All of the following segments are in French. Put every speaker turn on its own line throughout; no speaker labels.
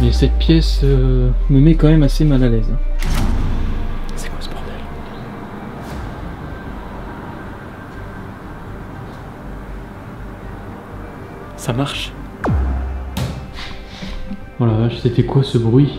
Mais cette pièce me met quand même assez mal à l'aise.
C'est quoi ce bordel? Ça marche?
Oh la vache, c'était quoi ce bruit?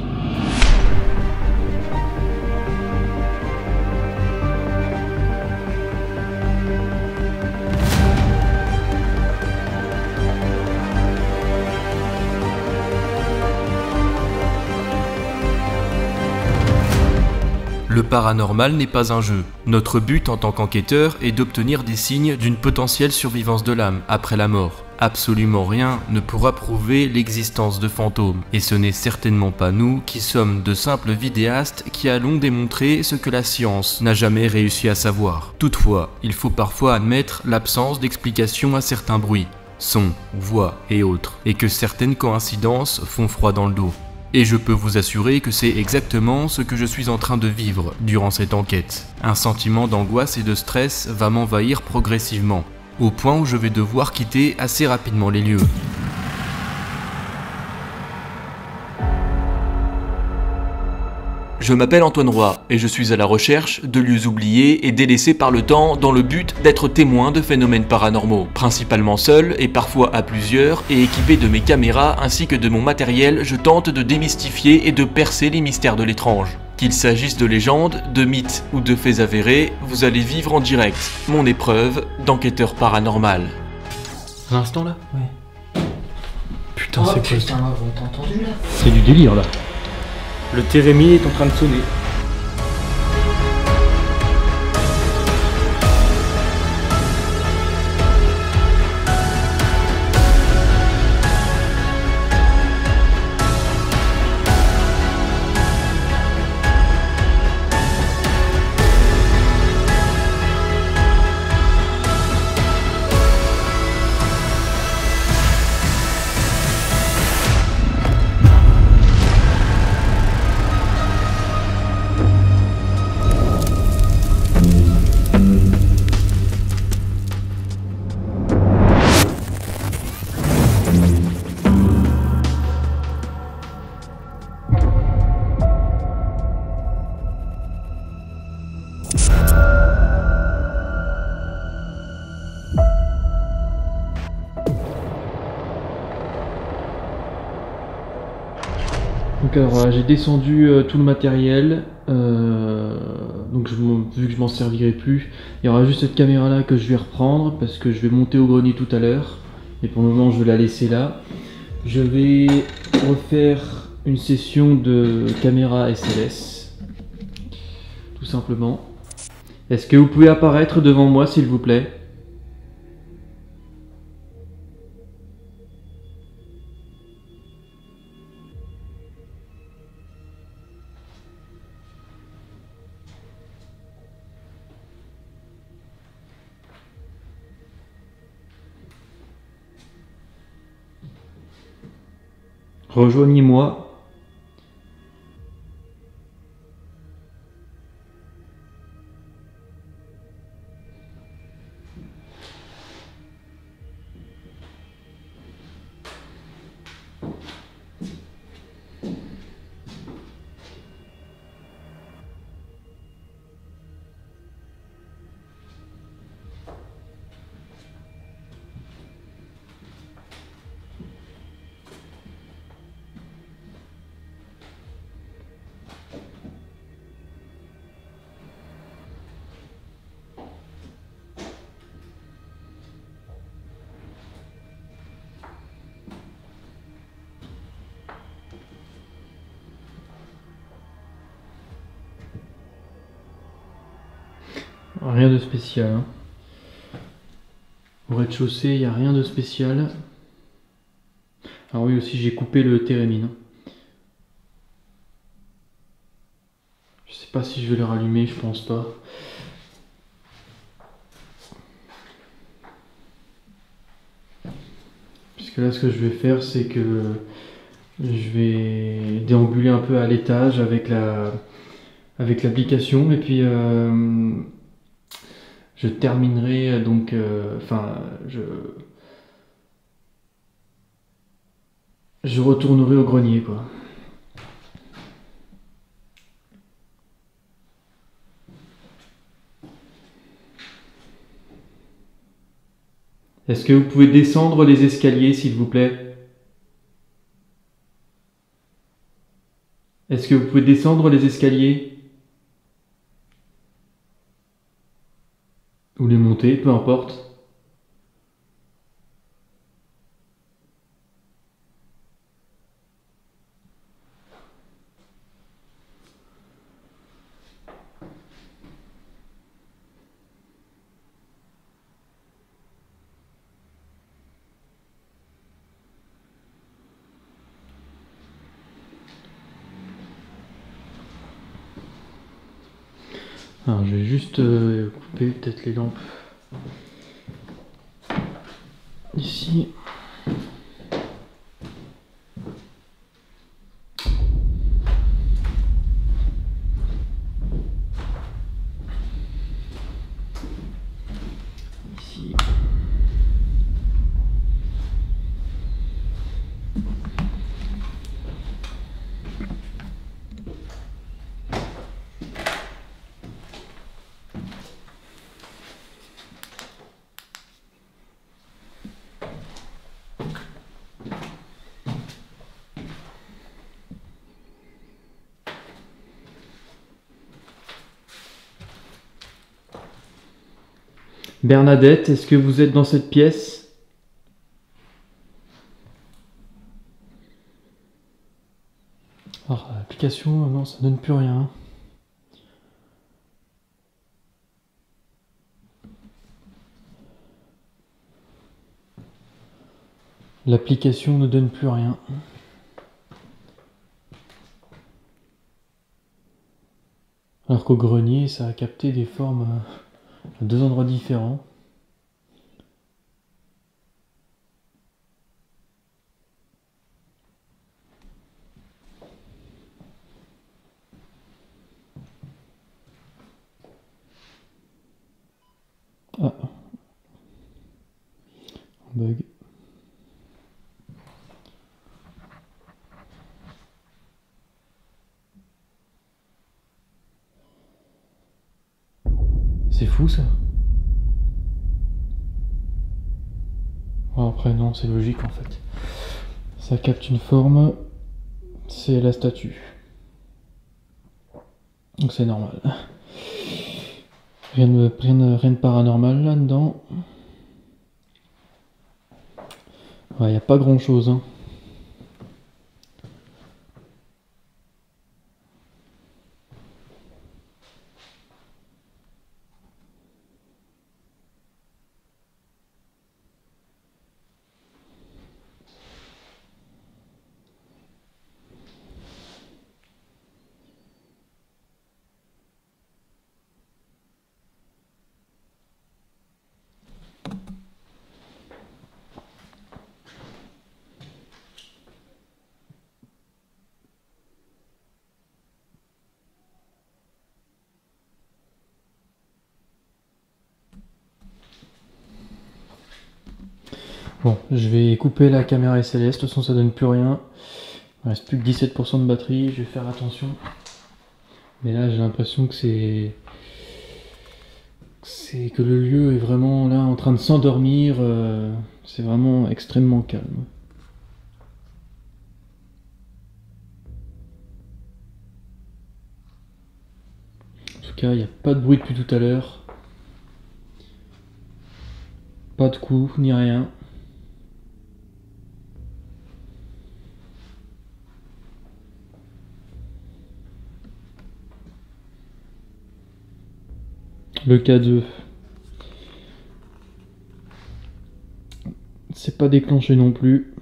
Le paranormal n'est pas un jeu. Notre but en tant qu'enquêteur est d'obtenir des signes d'une potentielle survivance de l'âme après la mort. Absolument rien ne pourra prouver l'existence de fantômes. Et ce n'est certainement pas nous qui sommes de simples vidéastes qui allons démontrer ce que la science n'a jamais réussi à savoir. Toutefois, il faut parfois admettre l'absence d'explication à certains bruits, sons, voix et autres, et que certaines coïncidences font froid dans le dos. Et je peux vous assurer que c'est exactement ce que je suis en train de vivre durant cette enquête. Un sentiment d'angoisse et de stress va m'envahir progressivement, au point où je vais devoir quitter assez rapidement les lieux. Je m'appelle Antoine Roy et je suis à la recherche de lieux oubliés et délaissés par le temps dans le but d'être témoin de phénomènes paranormaux. Principalement seul et parfois à plusieurs et équipé de mes caméras ainsi que de mon matériel, je tente de démystifier et de percer les mystères de l'étrange. Qu'il s'agisse de légendes, de mythes ou de faits avérés, vous allez vivre en direct mon épreuve d'enquêteur paranormal.
À l'instant là? Ouais. Putain, c'est quoi ça?
T'as entendu là?
C'est du délire là. Le térémie est en train de sonner. Donc alors j'ai descendu tout le matériel, donc vu que je m'en servirai plus, il y aura juste cette caméra là que je vais reprendre parce que je vais monter au grenier tout à l'heure et pour le moment je vais la laisser là. Je vais refaire une session de caméra SLS, tout simplement. Est-ce que vous pouvez apparaître devant moi s'il vous plaît? Rejoignez-moi. Rien de spécial. Hein. Au rez-de-chaussée, il n'y a rien de spécial. Ah oui, aussi j'ai coupé le térémine. Je sais pas si je vais le rallumer, je pense pas. Puisque là, ce que je vais faire, c'est que je vais déambuler un peu à l'étage avec l'application et puis je terminerai donc, je retournerai au grenier quoi. Est-ce que vous pouvez descendre les escaliers, s'il vous plaît? Est-ce que vous pouvez descendre les escaliers? Ou les monter, peu importe. Alors, je vais juste couper peut-être les lampes ici. Ici. Bernadette, est-ce que vous êtes dans cette pièce? Alors, l'application, non, ça donne plus rien. L'application ne donne plus rien. Alors qu'au grenier, ça a capté des formes à deux endroits différents. Ah. Bug. C'est fou ça. Bon, après non, c'est logique en fait. Ça capte une forme, c'est la statue. Donc c'est normal. Rien de paranormal là-dedans. Ouais, y a pas grand chose. Hein. Bon, je vais couper la caméra SLS, de toute façon ça donne plus rien. Il me reste plus que 17% de batterie, je vais faire attention. Mais là j'ai l'impression que c'est que le lieu est vraiment là en train de s'endormir, c'est vraiment extrêmement calme. En tout cas, il n'y a pas de bruit depuis tout à l'heure. Pas de coups, ni rien. Le K2. C'est pas déclenché non plus.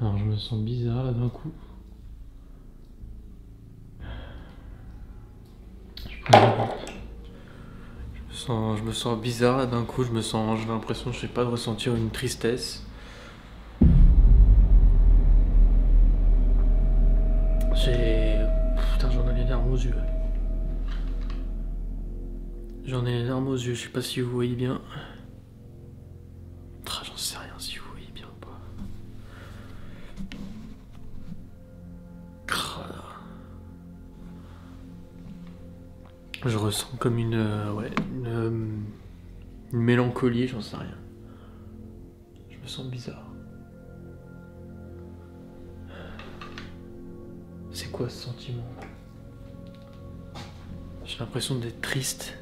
Alors je me sens bizarre là d'un coup. Je me sens bizarre là d'un coup, j'ai l'impression, je sais pas, de ressentir une tristesse. Putain, j'en ai les larmes aux yeux. J'en ai les larmes aux yeux, je sais pas si vous voyez bien. J'en sais rien si vous voyez bien ou pas. Je ressens comme une mélancolie, j'en sais rien. Je me sens bizarre. C'est quoi ce sentiment? J'ai l'impression d'être triste.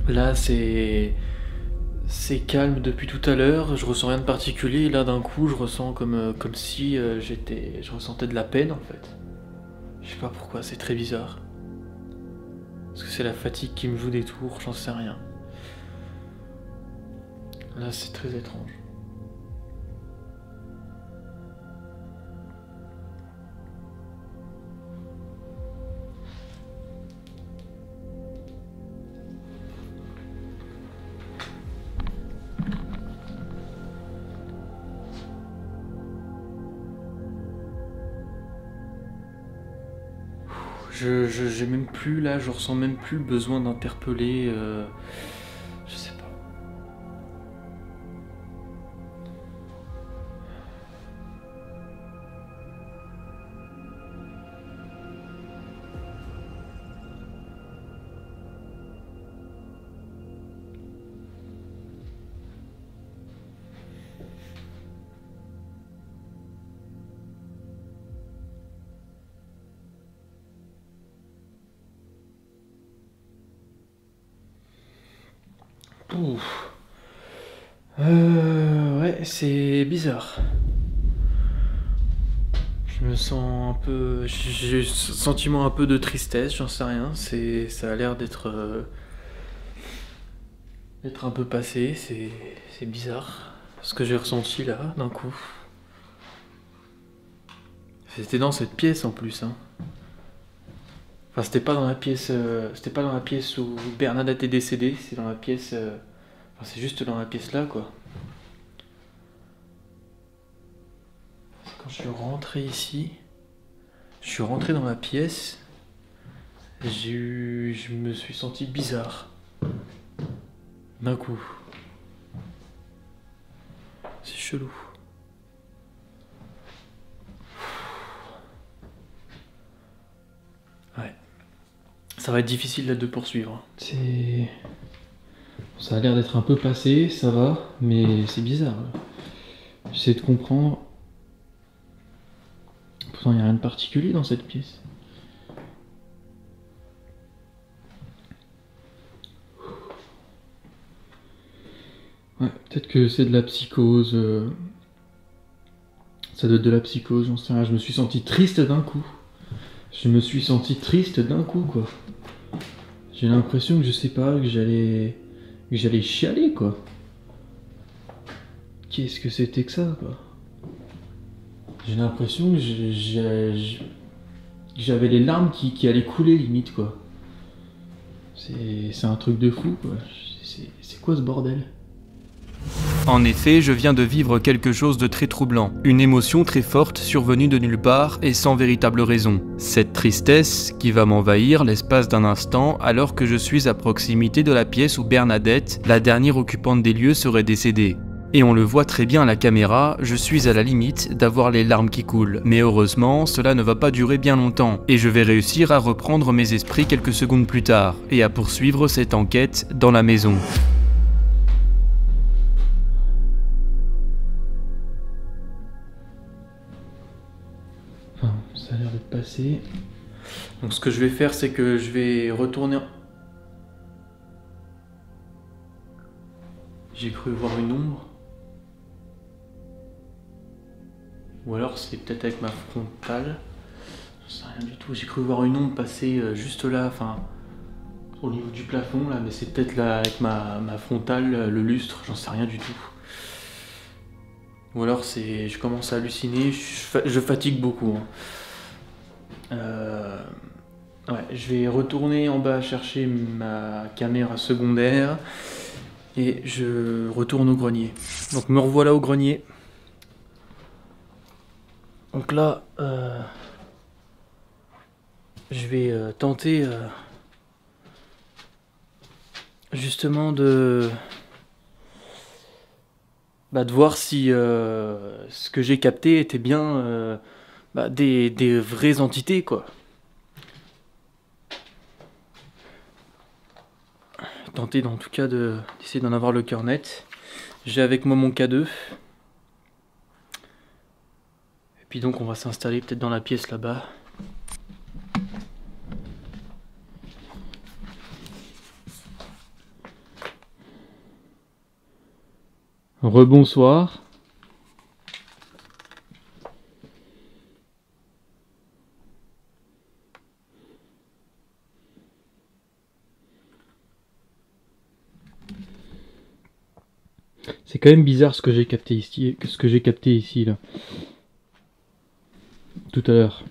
Là, c'est calme depuis tout à l'heure, je ressens rien de particulier, et là d'un coup je ressens comme si je ressentais de la peine en fait. Je sais pas pourquoi, c'est très bizarre. Est-ce que c'est la fatigue qui me joue des tours? J'en sais rien. Là c'est très étrange. J'ai même plus là, je ressens même plus le besoin d'interpeller. Je sais pas. Ouf. Ouais, c'est bizarre. Je me sens un peu... J'ai ce sentiment un peu de tristesse, j'en sais rien. Ça a l'air d'être un peu passé, c'est bizarre. Ce que j'ai ressenti là, d'un coup. C'était dans cette pièce en plus, hein. Enfin, c'était pas dans la pièce où Bernadette est décédée, c'est dans la pièce... Enfin, c'est juste dans la pièce là, quoi. Quand je suis rentré ici, je suis rentré dans la pièce, je me suis senti bizarre. D'un coup. C'est chelou. Ouais. Ça va être difficile là de poursuivre. Ça a l'air d'être un peu passé, ça va, mais c'est bizarre. J'essaie de comprendre. Pourtant, il n'y a rien de particulier dans cette pièce. Ouais, peut-être que c'est de la psychose. Ça doit être de la psychose, j'en sais rien. Je me suis senti triste d'un coup. Quoi. J'ai l'impression que je sais pas, que j'allais chialer, quoi. Qu'est-ce que c'était que ça, quoi? J'ai l'impression que j'avais les larmes qui allaient couler, limite, quoi. C'est un truc de fou, quoi. C'est quoi ce bordel?
En effet, je viens de vivre quelque chose de très troublant. Une émotion très forte survenue de nulle part et sans véritable raison. Cette tristesse qui va m'envahir l'espace d'un instant alors que je suis à proximité de la pièce où Bernadette, la dernière occupante des lieux, serait décédée. Et on le voit très bien à la caméra, je suis à la limite d'avoir les larmes qui coulent. Mais heureusement, cela ne va pas durer bien longtemps, et je vais réussir à reprendre mes esprits quelques secondes plus tard, et à poursuivre cette enquête dans la maison.
Enfin, ça a l'air d'être passé. Donc ce que je vais faire, c'est que je vais retourner... J'ai cru voir une ombre. Ou alors c'est peut-être avec ma frontale. Je sais rien du tout. J'ai cru voir une ombre passer juste là. Enfin, au niveau du plafond là, mais c'est peut-être là avec ma frontale, le lustre, j'en sais rien du tout. Ou alors je commence à halluciner, je fatigue beaucoup. Hein. Ouais, je vais retourner en bas chercher ma caméra secondaire et je retourne au grenier. Donc me revoilà au grenier. Donc là, je vais tenter justement de voir si ce que j'ai capté était bien des vraies entités, quoi. Tenter en tout cas d'essayer d'en avoir le cœur net. J'ai avec moi mon K2. Et puis donc on va s'installer peut-être dans la pièce là-bas. Rebonsoir. C'est quand même bizarre ce que j'ai capté ici, là. Tout à l'heure.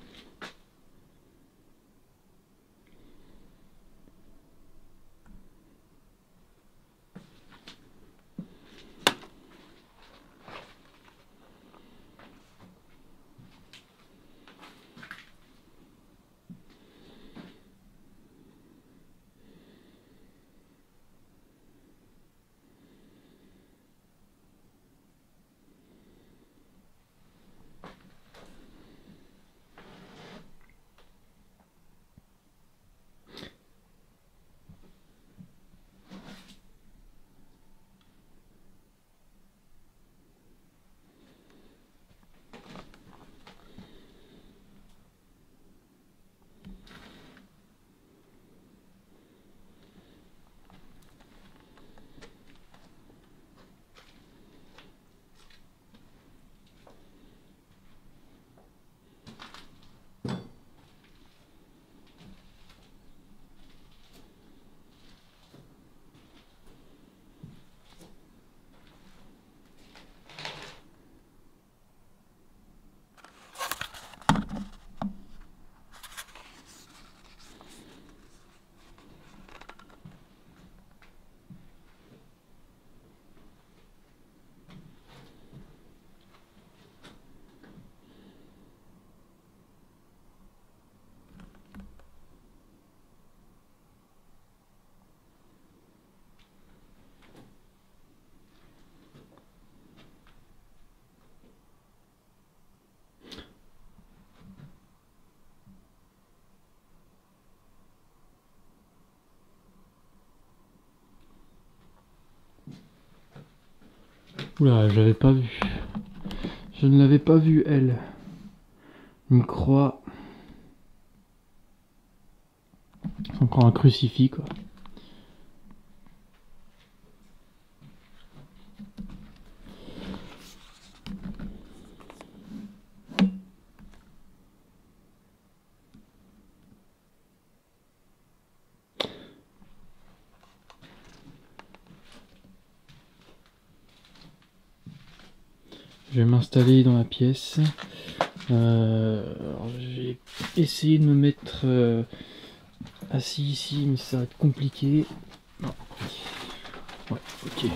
Oula, je l'avais pas vu. Je ne l'avais pas vue, elle. Une croix. C'est encore un crucifix, quoi. Je vais m'installer dans la pièce. Alors j'ai essayé de me mettre assis ici, mais ça va être compliqué. Non. Ouais, ok.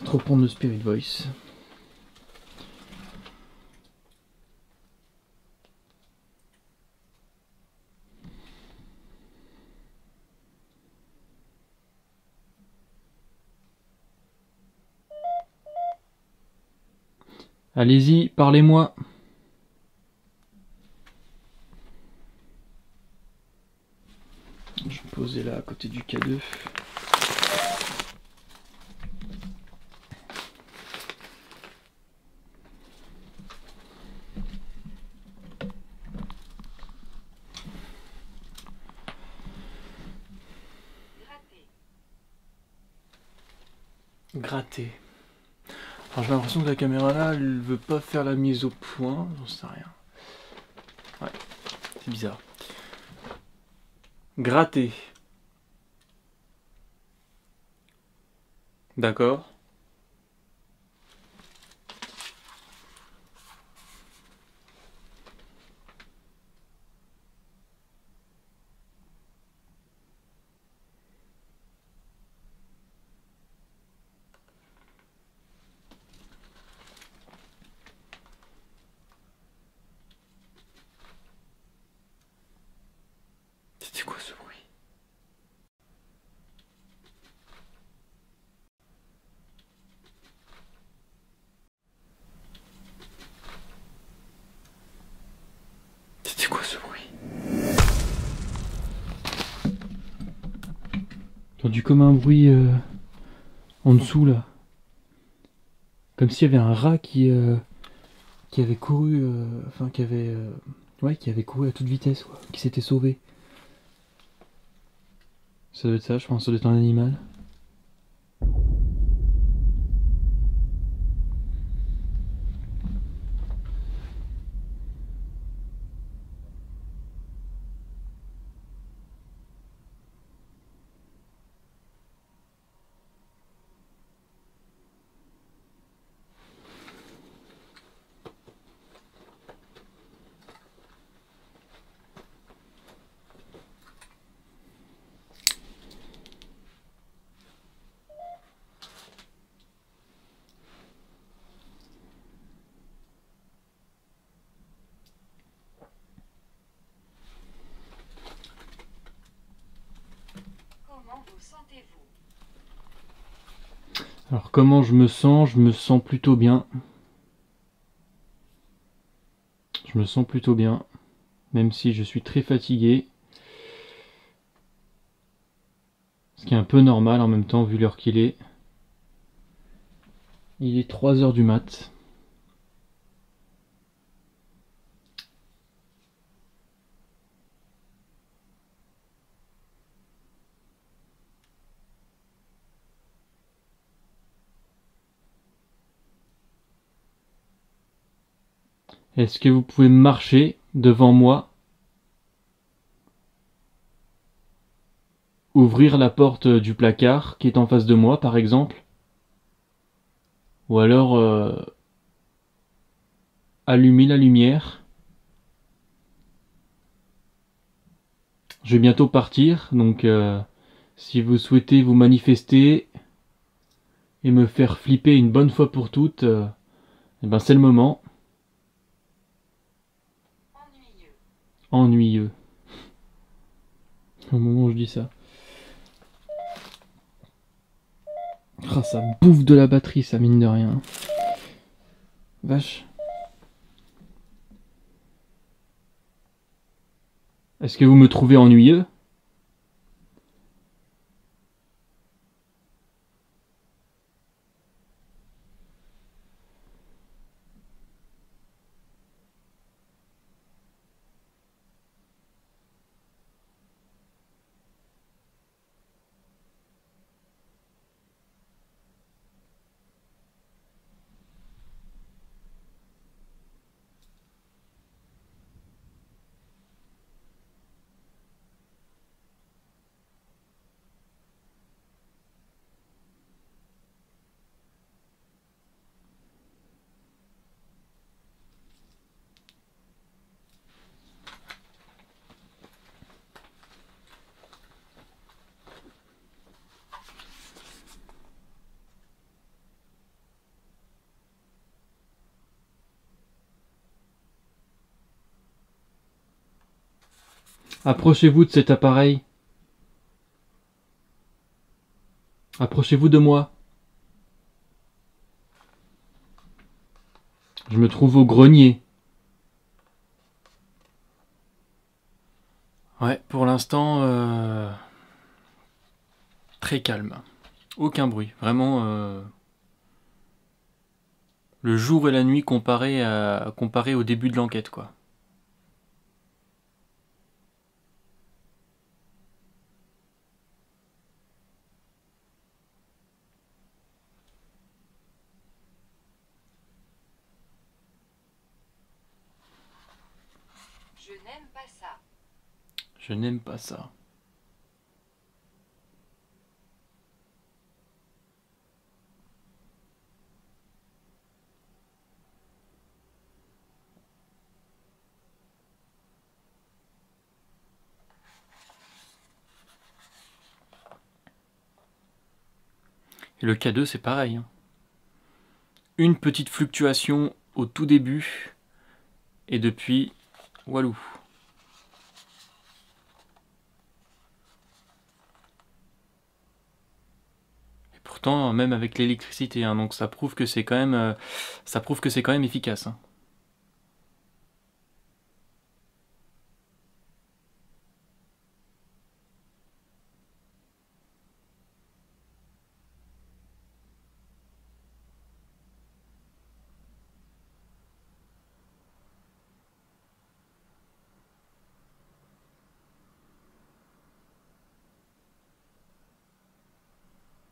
Reprendre le Spirit Voice. Allez-y, parlez-moi. Je vais me poser là à côté du K2. Gratter. Alors j'ai l'impression que la caméra là, elle veut pas faire la mise au point, j'en sais rien. Ouais, c'est bizarre. Gratter. D'accord. C'était quoi ce bruit? C'était quoi ce bruit? J'ai entendu comme un bruit en dessous là. Comme s'il y avait un rat qui avait couru, enfin qui avait, ouais, qui avait couru à toute vitesse, quoi, qui s'était sauvé. Ça doit être ça, je pense, ça doit être un animal.
Comment vous sentez-vous?
Alors comment je me sens? Je me sens plutôt bien. Je me sens plutôt bien, même si je suis très fatigué. Ce qui est un peu normal en même temps vu l'heure qu'il est. Il est 3 h du mat. Est-ce que vous pouvez marcher devant moi? Ouvrir la porte du placard qui est en face de moi, par exemple? Ou alors allumer la lumière? Je vais bientôt partir, donc si vous souhaitez vous manifester et me faire flipper une bonne fois pour toutes, eh ben c'est le moment.
Ennuyeux.
Ennuyeux. Au moment où je dis ça. Ah, ça bouffe de la batterie, ça, mine de rien. Vache. Est-ce que vous me trouvez ennuyeux? Approchez-vous de cet appareil. Approchez-vous de moi. Je me trouve au grenier.
Ouais, pour l'instant, très calme. Aucun bruit. Vraiment, le jour et la nuit comparé au début de l'enquête, quoi.
Je n'aime pas ça.
Je n'aime pas ça. Et le K2, c'est pareil, hein. Une petite fluctuation au tout début, et depuis, walou. Et pourtant, même avec l'électricité, hein, donc ça prouve que c'est quand même, efficace, hein.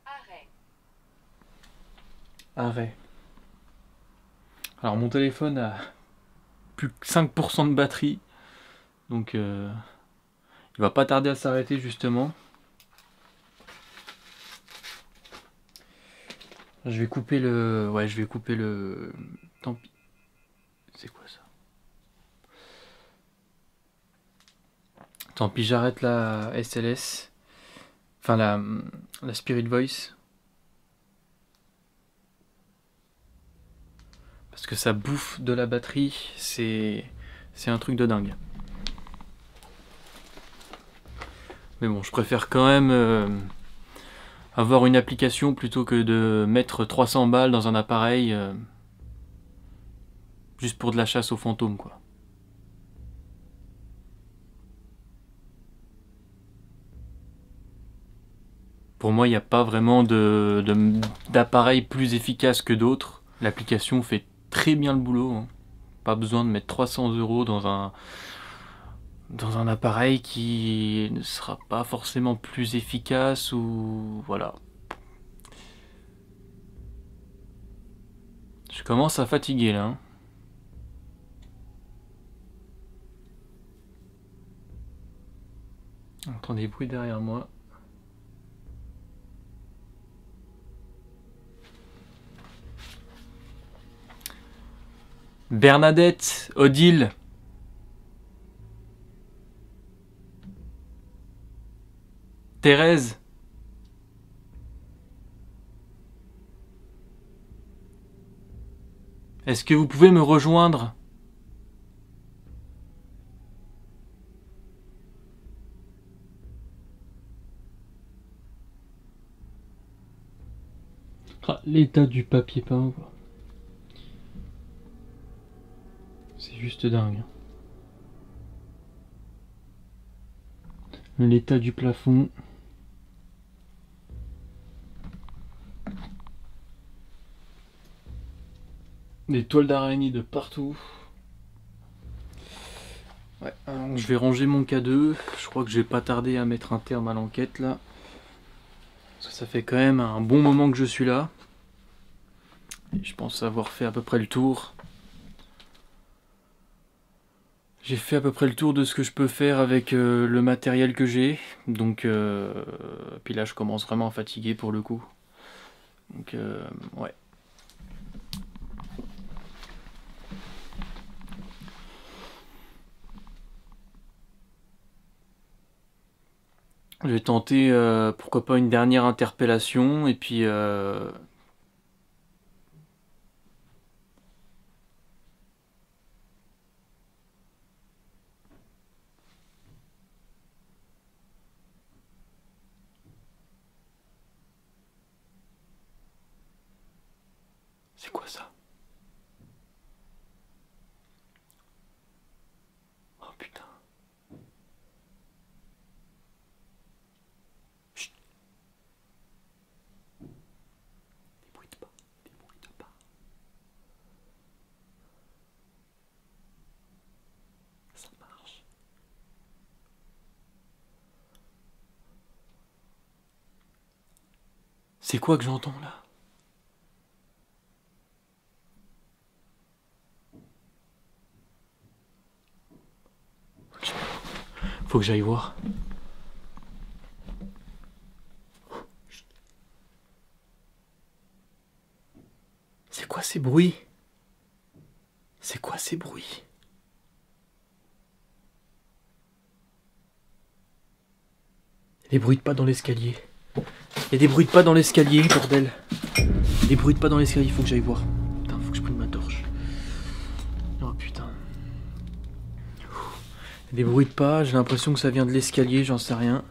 Arrêt.
Arrêt. Alors mon téléphone a plus que 5% de batterie, donc il va pas tarder à s'arrêter justement. Je vais couper le... Ouais, je vais couper le... Tant pis. C'est quoi ça? Tant pis, j'arrête la SLS. Enfin, la Spirit Voice. Parce que ça bouffe de la batterie. C'est un truc de dingue. Mais bon, je préfère quand même avoir une application plutôt que de mettre 300 balles dans un appareil juste pour de la chasse aux fantômes, quoi. Pour moi, il n'y a pas vraiment d'appareil plus efficace que d'autres. L'application fait très bien le boulot, hein. Pas besoin de mettre 300 € dans un appareil qui ne sera pas forcément plus efficace ou... Voilà. Je commence à fatiguer là, hein. J'entends des bruits derrière moi. Bernadette, Odile. Thérèse. Est-ce que vous pouvez me rejoindre?
Ah, l'état du papier peint, quoi. C'est juste dingue. L'état du plafond. Des toiles d'araignée de partout.
Ouais, alors je vais ranger mon K2. Je crois que je vais pas tarder à mettre un terme à l'enquête là. Parce que ça fait quand même un bon moment que je suis là. Et je pense avoir fait à peu près le tour. J'ai fait à peu près le tour de ce que je peux faire avec le matériel que j'ai. Donc, puis là je commence vraiment à fatiguer pour le coup. Donc, ouais. Je vais tenter, pourquoi pas, une dernière interpellation, et puis... C'est quoi ça? C'est quoi que j'entends là? Faut que j'aille voir. C'est quoi ces bruits? C'est quoi ces bruits? Il y a des bruits de pas dans l'escalier. Il y a des bruits de pas dans l'escalier, bordel. Des bruits de pas dans l'escalier, faut que j'aille voir. Putain, faut que je prenne ma torche. Oh putain. Il y a des bruits de pas, j'ai l'impression que ça vient de l'escalier, j'en sais rien.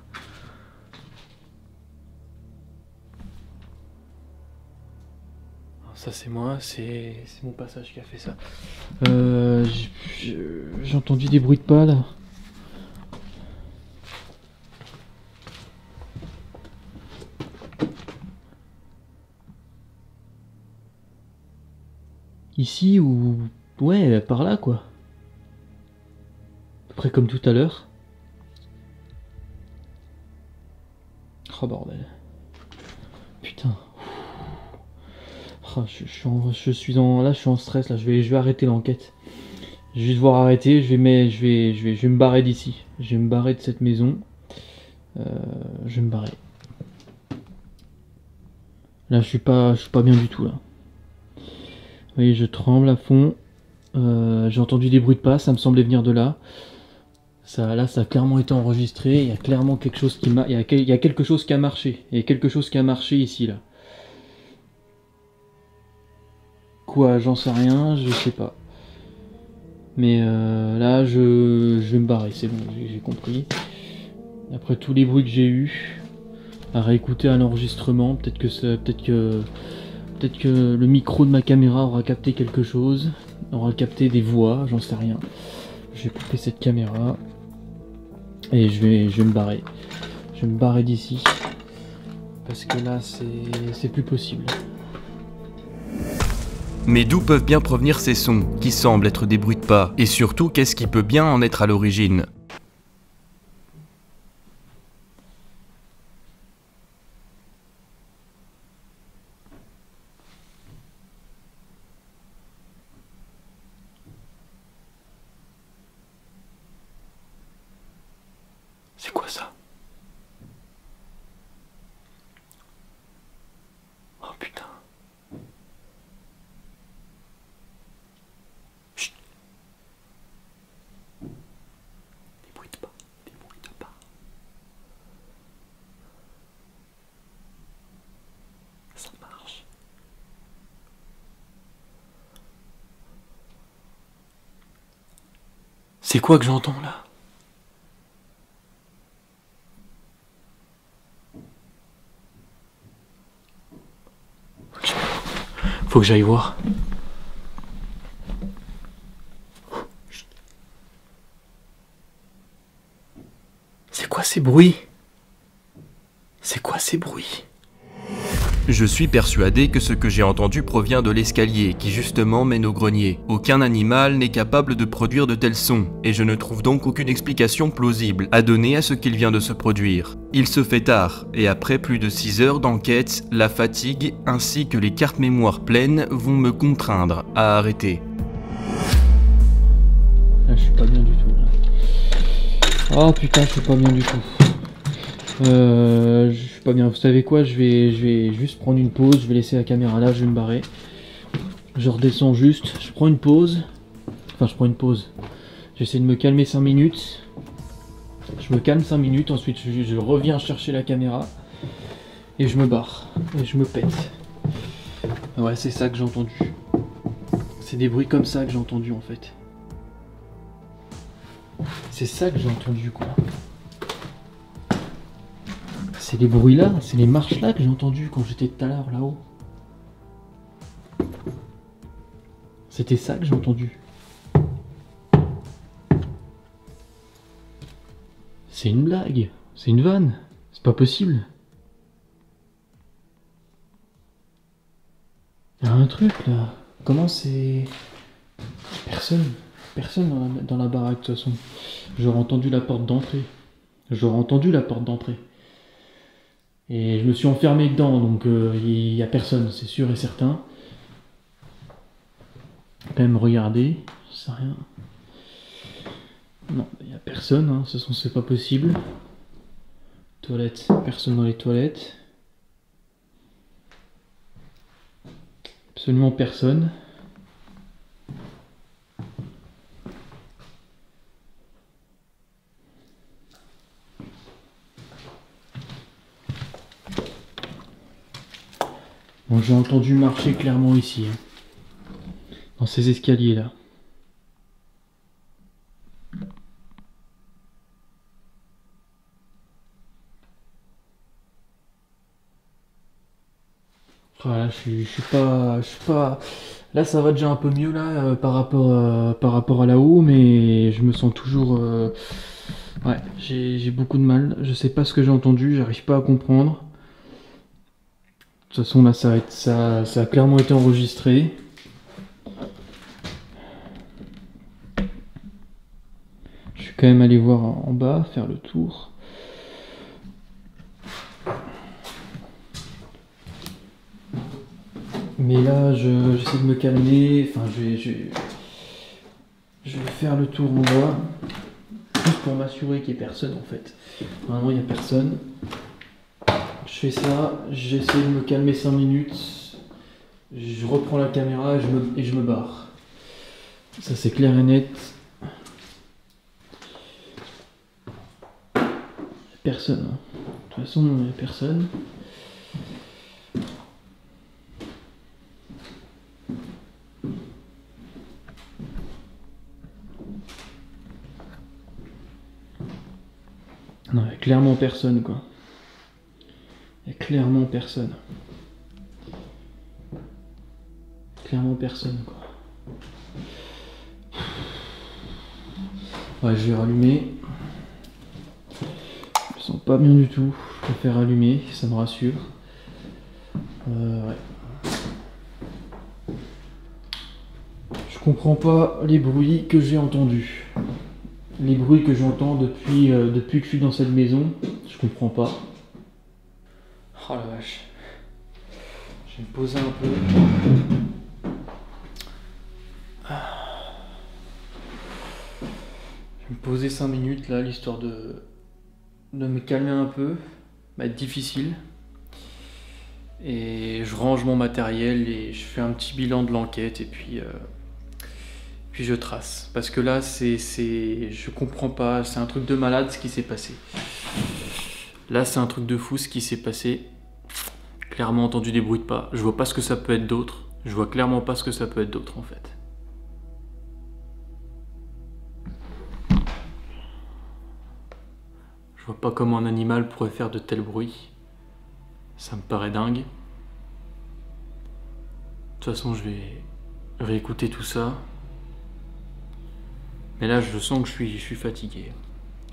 Ça c'est moi, c'est mon passage qui a fait ça.
J'ai entendu des bruits de pas là. Ici ou... Ouais, par là quoi. À peu près comme tout à l'heure. Oh bordel. Putain. Oh, je suis en stress là, je vais arrêter l'enquête. Je vais devoir arrêter, je vais me barrer d'ici. Je vais me barrer de cette maison. Je vais me barrer. Là je suis pas bien du tout là. Vous voyez, je tremble à fond. J'ai entendu des bruits de pas, ça me semblait venir de là. Ça a clairement été enregistré. Il y a clairement quelque chose qui il y a quelque chose qui a marché. Il y a quelque chose qui a marché ici là. Quoi, j'en sais rien, je sais pas. Mais là, je vais me barrer, c'est bon, j'ai compris. Après tous les bruits que j'ai eu, à réécouter un enregistrement, peut-être que le micro de ma caméra aura capté quelque chose, aura capté des voix, j'en sais rien. Je vais couper cette caméra et je vais me barrer. Je vais me barrer d'ici parce que là, c'est plus possible.
Mais d'où peuvent bien provenir ces sons, qui semblent être des bruits de pas? Et surtout, qu'est-ce qui peut bien en être à l'origine?
C'est quoi ça? Oh putain. Chut. Des bruits de pas, des bruits de pas. Ça marche. C'est quoi que j'entends là? Faut que j'aille voir. C'est quoi ces bruits? C'est quoi ces bruits?
Je suis persuadé que ce que j'ai entendu provient de l'escalier qui justement mène au grenier. Aucun animal n'est capable de produire de tels sons, et je ne trouve donc aucune explication plausible à donner à ce qu'il vient de se produire. Il se fait tard, et après plus de 6 heures d'enquête, la fatigue ainsi que les cartes mémoire pleines vont me contraindre à arrêter.
Là, je suis pas bien du tout là. Oh putain, je suis pas bien du tout. Je suis pas bien. Vous savez quoi, je vais juste prendre une pause. Je vais laisser la caméra là, je vais me barrer. Je redescends juste. Je prends une pause. Enfin, je prends une pause. J'essaie de me calmer 5 minutes. Je me calme 5 minutes. Ensuite, je reviens chercher la caméra. Et je me barre. Et je me pète. Ouais, c'est ça que j'ai entendu. C'est des bruits comme ça que j'ai entendu en fait. C'est ça que j'ai entendu quoi. C'est les bruits là, c'est les marches là que j'ai entendu quand j'étais tout à l'heure là-haut. C'était ça que j'ai entendu. C'est une blague, c'est une vanne, c'est pas possible. Il y a un truc là, comment c'est... Personne dans la baraque de toute façon. J'aurais entendu la porte d'entrée. Et je me suis enfermé dedans, donc il n'y a personne, c'est sûr et certain. Quand même regarder, je sais rien. Non, il n'y a personne, hein. De toute façon c'est pas possible. Toilettes, personne dans les toilettes. Absolument personne. Bon, j'ai entendu marcher clairement ici, hein, dans ces escaliers là. Voilà, je suis pas. Là, ça va déjà un peu mieux là par rapport à là-haut, mais je me sens toujours. Ouais, j'ai beaucoup de mal. Je sais pas ce que j'ai entendu, j'arrive pas à comprendre. De toute façon, là, ça a clairement été enregistré. Je suis quand même allé voir en bas, faire le tour. Mais là, j'essaie de me calmer. Enfin, je vais faire le tour en bas. Juste pour m'assurer qu'il n'y ait personne en fait. Normalement, il n'y a personne. Je fais ça, j'essaie de me calmer 5 minutes. Je reprends la caméra et je me barre. Ça, c'est clair et net. Personne. Hein. De toute façon, il n'y a personne. Non, il n'y a clairement personne, quoi. Il n'y a clairement personne. Clairement personne, quoi. Ouais, je vais rallumer. Je me sens pas bien du tout. Je préfère allumer, ça me rassure. Ouais. Je comprends pas les bruits que j'ai entendus. Les bruits que j'entends depuis que je suis dans cette maison, je comprends pas. Oh la vache. Je vais me poser un peu. Je vais me poser 5 minutes là, l'histoire de me calmer un peu. Va être difficile. Et je range mon matériel et je fais un petit bilan de l'enquête et puis je trace. Parce que là, je comprends pas, c'est un truc de malade ce qui s'est passé. Là, c'est un truc de fou ce qui s'est passé. Clairement entendu des bruits de pas. Je vois pas ce que ça peut être d'autre. Je vois clairement pas ce que ça peut être d'autre en fait. Je vois pas comment un animal pourrait faire de tels bruits. Ça me paraît dingue. De toute façon, je vais réécouter tout ça. Mais là, je sens que je suis fatigué.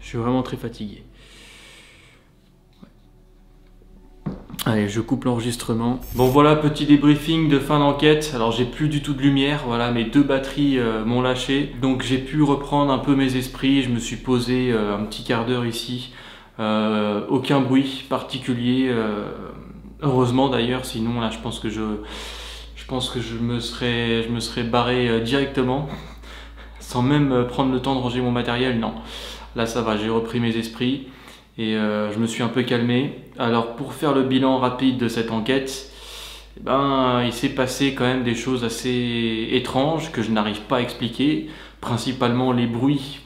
Je suis vraiment très fatigué. Allez, je coupe l'enregistrement. Bon voilà, petit débriefing de fin d'enquête. Alors j'ai plus du tout de lumière, voilà, mes 2 batteries m'ont lâché. Donc j'ai pu reprendre un peu mes esprits, je me suis posé un petit quart d'heure ici. Aucun bruit particulier, heureusement d'ailleurs, sinon là je pense que je me serais barré directement. Sans même prendre le temps de ranger mon matériel, non. Là ça va, j'ai repris mes esprits. Et je me suis un peu calmé. Alors pour faire le bilan rapide de cette enquête, il s'est passé quand même des choses assez étranges que je n'arrive pas à expliquer. Principalement les bruits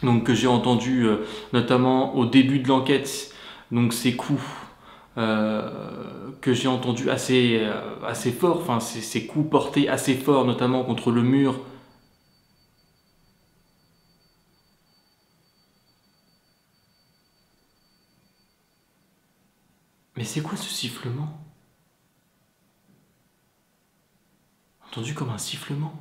donc, que j'ai entendus notamment au début de l'enquête. Donc ces coups que j'ai entendus assez forts, enfin ces coups portés assez forts notamment contre le mur. Mais c'est quoi ce sifflement? Entendu comme un sifflement.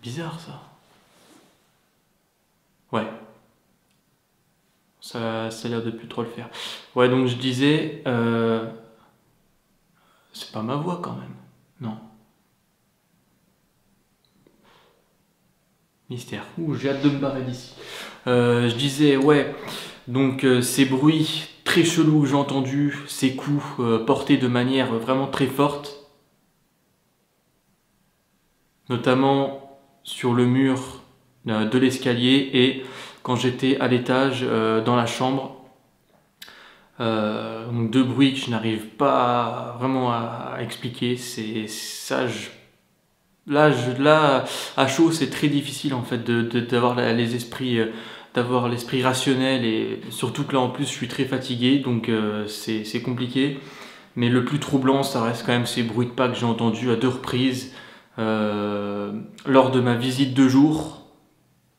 Bizarre ça. Ouais. Ça a l'air de plus trop le faire. Ouais, donc je disais... c'est pas ma voix quand même. Non. Mystère. Ouh, j'ai hâte de me barrer d'ici.
Je disais, ouais, donc ces bruits très chelous que j'ai entendus, ces coups portés de manière vraiment très forte, notamment sur le mur de l'escalier et quand j'étais à l'étage dans la chambre. Donc deux bruits que je n'arrive pas vraiment à expliquer. C'est ça, là, à chaud, c'est très difficile en fait d'avoir les esprits, d'avoir l'esprit rationnel, et surtout que là en plus je suis très fatigué, donc c'est compliqué. Mais le plus troublant, ça reste quand même ces bruits de pas que j'ai entendus à 2 reprises lors de ma visite de jour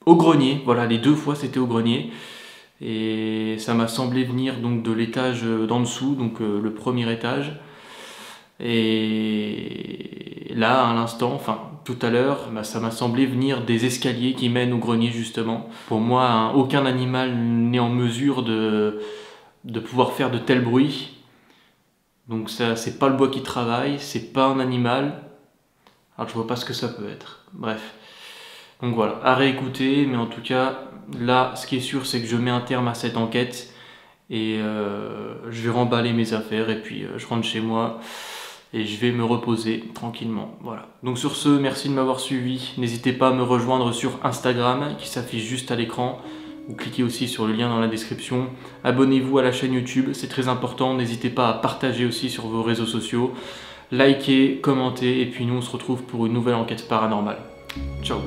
au grenier. Voilà, les 2 fois c'était au grenier. Et ça m'a semblé venir donc de l'étage d'en dessous, donc le premier étage. Et là, à l'instant, enfin tout à l'heure, ça m'a semblé venir des escaliers qui mènent au grenier justement. Pour moi, aucun animal n'est en mesure de pouvoir faire de tels bruits. Donc ça, c'est pas le bois qui travaille, c'est pas un animal. Alors je vois pas ce que ça peut être. Bref. Donc voilà, à réécouter, mais en tout cas, là, ce qui est sûr, c'est que je mets un terme à cette enquête et je vais remballer mes affaires et puis je rentre chez moi et je vais me reposer tranquillement. Voilà. Donc sur ce, merci de m'avoir suivi. N'hésitez pas à me rejoindre sur Instagram qui s'affiche juste à l'écran. Vous cliquez aussi sur le lien dans la description. Abonnez-vous à la chaîne YouTube, c'est très important. N'hésitez pas à partager aussi sur vos réseaux sociaux. Likez, commentez et puis nous on se retrouve pour une nouvelle enquête paranormale. Ciao.